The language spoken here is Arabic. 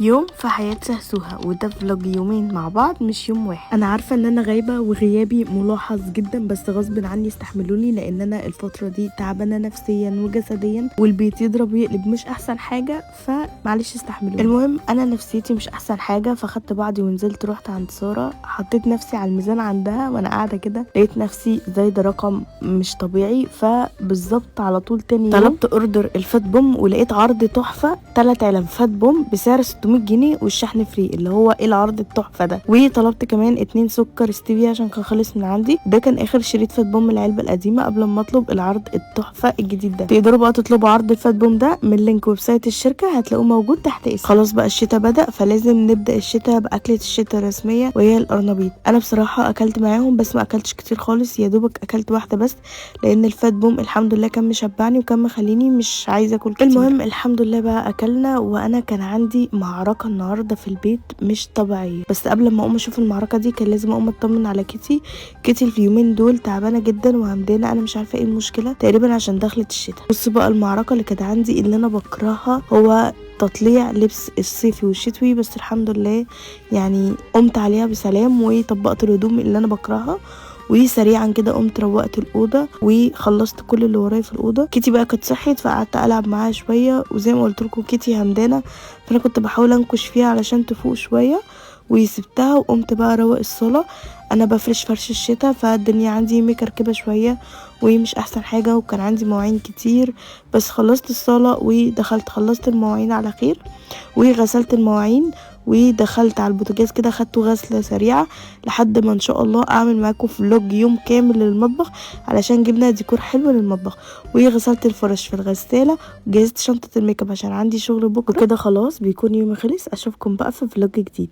يوم في حياة سهسوها، وده فلوج يومين مع بعض مش يوم واحد. انا عارفه ان انا غايبه وغيابي ملاحظ جدا، بس غصب عني استحملوني لان انا الفتره دي تعبانه نفسيا وجسديا والبيت يضرب ويقلب مش احسن حاجه، فمعلش استحملوني. المهم انا نفسيتي مش احسن حاجه، فخدت بعضي ونزلت رحت عند ساره، حطيت نفسي على الميزان عندها وانا قاعده كده لقيت نفسي زايده رقم مش طبيعي، فبالظبط على طول تاني يوم طلبت اوردر الفات بوم ولقيت عرض تحفه 3 علب فات بوم بسعر 600 جنيه والشحن فري، اللي هو ايه العرض التحفه ده. وطلبت كمان 2 سكر ستيفيا عشان كان خلص من عندي. ده كان اخر شريط فات بوم العلبه القديمه قبل ما اطلب العرض التحفه الجديد ده. تقدروا بقى تطلبوا عرض الفات بوم ده من لينك ويب سايت الشركه، هتلاقوه موجود تحت اسم. خلاص بقى الشتاء بدا، فلازم نبدا الشتاء باكله الشتاء الرسميه وهي القرنبيط. انا بصراحه اكلت معاهم بس ما اكلتش كتير خالص، يا دوبك اكلت واحده بس لان الفات بوم الحمد لله كان مشبعني وكان مخليني مش عايزه اكل كتير. المهم الحمد لله بقى اكلنا، وانا كان عندي معركه النهارده في البيت مش طبيعيه. بس قبل ما اقوم اشوف المعركه دي كان لازم اقوم اطمن على كيتي اليومين دول تعبانه جدا وهمدانه، انا مش عارفه ايه المشكله، تقريبا عشان دخلت الشتاء. بص بقى المعركه اللي كانت عندي اللي انا بكرهها هو تطليع لبس الصيفي والشتوي، بس الحمد لله يعني قمت عليها بسلام وطبقت الهدوم اللي انا بكرهها، وسريعا كده قمت روقت الاوضه وخلصت كل اللي ورايا في الاوضه. كيتي بقى كانت صحيت فقعدت العب معاها شويه، وزي ما قلت لكم كيتي همدانه فانا كنت بحاول انكش فيها علشان تفوق شويه وسبتها وقمت بقى اروق الصاله. انا بفرش فرش الشتاء فالدنيا عندي مكركبه شويه ومش احسن حاجه، وكان عندي مواعين كتير، بس خلصت الصاله ودخلت خلصت المواعين على خير وغسلت المواعين ودخلت على البوتاجاز كده خدته غسله سريعه لحد ما ان شاء الله اعمل معاكم فلوج يوم كامل للمطبخ علشان جبنا ديكور حلو للمطبخ. وغسلت الفرش في الغساله وجهزت شنطه الميك اب عشان عندي شغل بكره. وكده خلاص بيكون يومي خلص، اشوفكم بقى في فلوج جديد.